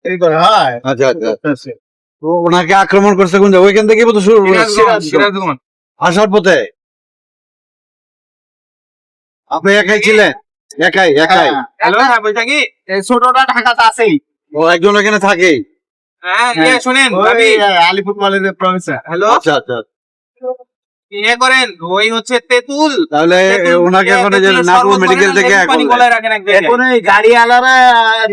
এই করে হয়। আচ্ছা আচ্ছা। তো ওনাকে আক্রমণ করছে কোন জায়গায়? ওইখান থেকে তো শুরু সিরাজগঞ্জ। আসার পথে আপনি একাই ছিলেন? একাই? হ্যালো, হ্যাঁ বৈশাখী। এই ছোটটা ঢাকাতে আছেই। ও একজন এখানে থাকেই? হ্যাঁ, শুনেন ওই ভাবি। আলিপুর কলেজের প্রফেসর। হ্যালো, আচ্ছা আচ্ছা। করেন ওই হচ্ছে তেঁতুল। তাহলে ওনাকে এখন এই যে নাটোর মেডিকেল থেকে পানি গলায় রাখেন এক জায়গায়। এখন এই গাড়িওয়ালারা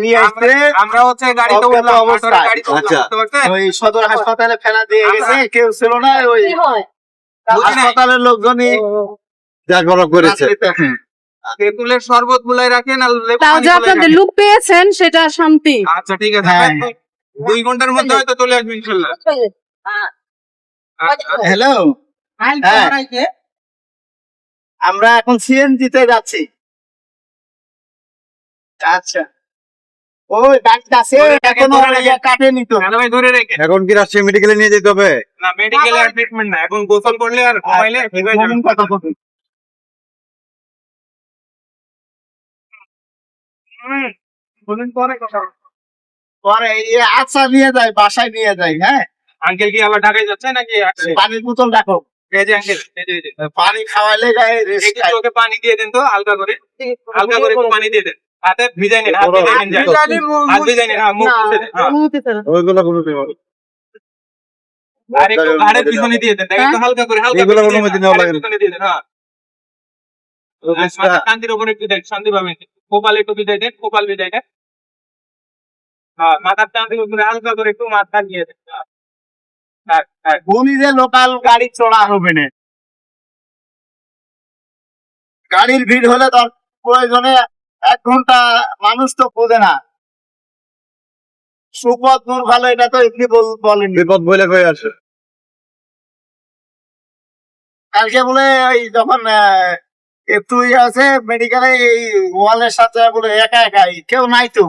নিয়ে আসছে, আমরা হচ্ছে গাড়িতে অজ্ঞাত উঠলাম, অবস্থায়। মোটরের গাড়িতে উঠলাম, আচ্ছা। বুঝতে পারছেন? ওই সদর হাসপাতালে ফেলা দিয়ে গেছে, কেউ ছিল না। ওই হাসপাতালের লোকজনই যা করা করেছে। রাত্রিতে, হ্যাঁ। তেঁতুলের শরবত গুলাই রাখেন আর লেবু তাও পানি যে গুলাই আপনাদের রাখেন। লুক পেয়েছেন সেটা শান্তি। আচ্ছা ঠিক আছে, হ্যাঁ। 2 ঘন্টার মধ্যে হয়তো চলে আসবে ইনশাল্লাহ। হ্যালো, হ্যাঁ। আমরা এখন সিএনজি তে যাচ্ছি। আচ্ছা, ওই গাড়িটা আছে, এখনো কাটেনি তো। হ্যালো ভাই, ধরে রেখে। এখন কি রাজশাহী মেডিকেলে নিয়ে যেতে হবে? না, মেডিকেলে আর ট্রিটমেন্ট না, এখন গোসল করলে আর ঘুমাইলে ঠিক হয়ে যাবে। কথা বলুন। বলুন পরে কথা বলবো। পরে আচ্ছা নিয়ে যাই, বাসায় নিয়ে যাই। হ্যাঁ, আঙ্কেল কি আবার ঢাকায় যাচ্ছে নাকি আসছে? পানির বোতল রাখো। এই যে আঙ্কেল, এই যে। পানি খাওয়াইলে গায়ে রেস্ট একটু চোখে পানি দিয়ে দেন তো, হালকা করে একটু পানি দিয়ে দেন। হাতে ভিজাই নিন, হাত ভিজাই নিন, হাত ভিজাই নিন, মুখ মুছে দেন, হ্যাঁ। ওইগুলো কোনো আর একটু ঘাড়ের পিছনে দিয়ে দেন, একটু হালকা করে, এগুলো ভিজিয়ে অনুমতি দেন, নেওয়া ঘাড়ের লাগে না। পিছনে দিয়ে দেন, হ্যাঁ। মাথার কান্দির উপরে একটু দেন, শান্তি পাবেন। কপালে একটু ভিজাই দেন, কপাল ভিজাই দেন। হ্যাঁ, মাথার কান্দির উপরে হালকা করে একটু মাথা দিয়ে দেন। হ্যাঁ, হ্যাঁ। বলি যে লোকাল গাড়ি চড়া হবে না। গাড়ির ভিড় হলে তো প্রয়োজনে 1 ঘন্টা মানুষ তো বোঝে না। সুপথ দূর ভালো, এটা তো এমনি বলেন। বিপদ বলে কয়ে আসে। কালকে বলে ওই যখন একটু আছে মেডিকেলে, এই ওয়ালের সাথে বলে একা একাই কেউ নাই তো,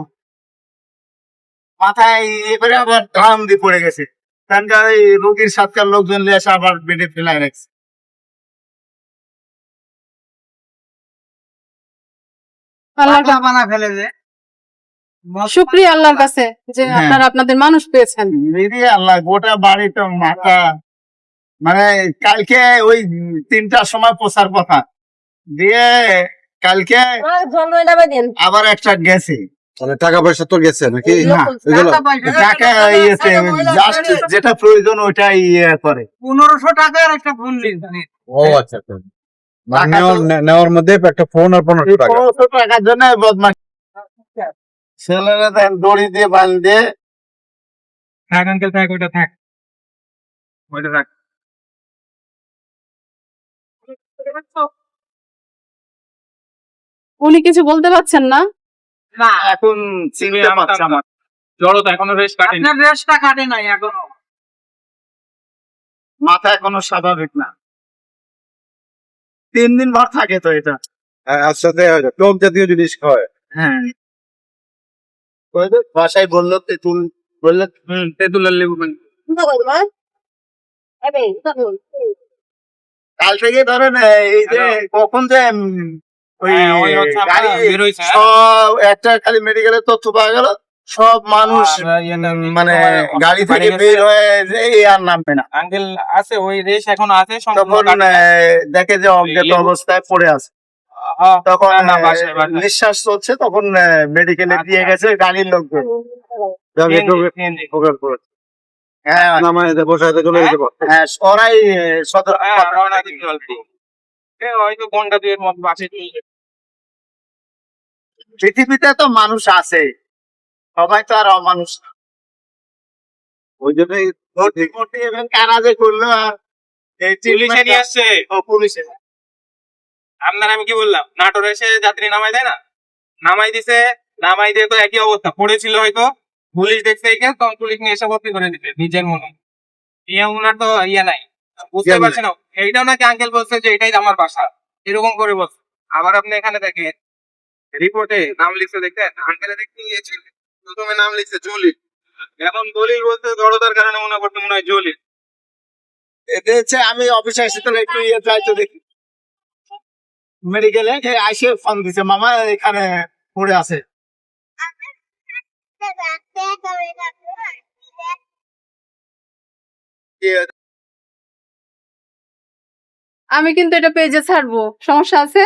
মাথায় করে আবার ধাম দিয়ে পড়ে গেছে। তানকার ওই রোগীর সাথকার লোকজন নিয়ে এসে আবার বেডে ফেলায় রাখছে। আল্লাহর ফেলে যে শুকরিয়া আল্লাহর কাছে যে হ্যাঁ। আপনারা আপনাদের মানুষ পেয়েছেন। আল্লাহ, গোটা বাড়ি তো মাথা, মানে কালকে ওই 3টার সময় পৌঁছার কথা দিয়ে কালকে আবার একটা গেছে। তাহলে টাকা পয়সা তো গেছে নাকি? না, এগুলো টাকা ইয়েতে জাস্ট যেটা প্রয়োজন ওইটাই ইয়ে করে। 1500 টাকার একটা ফোন নিন। ও আচ্ছা আচ্ছা। মানে নেওয়ার মধ্যে একটা ফোন আর 1500 টাকা। 1500 টাকার জন্য বদমাশ ছেলেরা দেন দড়ি দিয়ে বাঁধে। থাক আঙ্কেল, থাক, ওইটা থাক, ওইটা থাক। উনি কিছু বলতে পারছেন না? না, এখন চিনতে পারছে আমার জড়তা এখনো রেস্ট কাটেনি। আপনার রেস্টটা কাটে নাই এখনো। মাথা এখনো স্বাভাবিক না। 3 দিন ভর থাকে তো এটা। হ্যাঁ, একসাথে টক জাতীয় জিনিস খায়। হ্যাঁ, ওই যে বাসায় বললো তেঁতুল, বললো তেঁতুলের লেবু পানি। কাল থেকে ধরেন এই যে কখন যে ওই হ্যাঁ, ওই হচ্ছে আপনার গাড়ি বেরোইছে, হ্যাঁ। সব একটা খালি মেডিকেলের তথ্য পাওয়া গেল, সব মানুষ মানে গাড়ি থেকে বের হয়ে এই আর নামবে না। আঙ্কেল আছে, ওই রেশ এখন আছে, তখন সম্পূর্ণ কাটে নাই। দেখে যে অজ্ঞাত লেবু- অবস্থায় পড়ে আছে, হ্যাঁ, তখন না, বাসায়, বাসায়। নিঃশ্বাস চলছে, তখন মেডিকেলে দিয়ে গেছে গাড়ির লোকজন। CNG উপকার করেছে। হ্যাঁ, নামায় বসায় চলে যেতে পারে। হ্যাঁ, ওরাই সদর হ্যাঁ, রওনা দিতে বলছি। হয়তো ঘন্টা 2 মতো বাসে চলে যাবে। পৃথিবীতে তো মানুষ আছে, সবাই তো আর অমানুষ না। ওই জন্যই ভর্তি এবং কারা যে করলো আর এই পুলিশে নিয়ে আসছে। পুলিশে আপনার আমি কি বললাম, নাটোর এসে যাত্রী নামাই দেয় না, নামাই দিছে, নামাই দিয়ে তো একই অবস্থা পড়েছিল হয়তো, পুলিশ দেখছে এখানে, তখন পুলিশ নিয়ে এসে ভর্তি করে দিবে নিজের মনে। উনার তো নাই, বুঝতে কেমনে? পারছেন না। এইটাও নাকি আঙ্কেল বলছে যে এটাই আমার বাসা, এরকম করে বলছে। আবার আপনি এখানে দেখেন রিপোর্টে নাম লিখছে, দেখেন আঙ্কেলে দেখতে গিয়েছে, প্রথমে নাম লিখছে জলিল, এখন দলিল বলতে জড়তার কারণে মনে করতে মনে হয় জলিল। এতে হচ্ছে আমি অফিসে এসে তো একটু ইয়ে যাই তো দেখি মেডিকেলে আসে ফোন দিছে, মামা এখানে পড়ে আছে। আমি কিন্তু এটা পেজে ছাড়বো, সমস্যা আছে?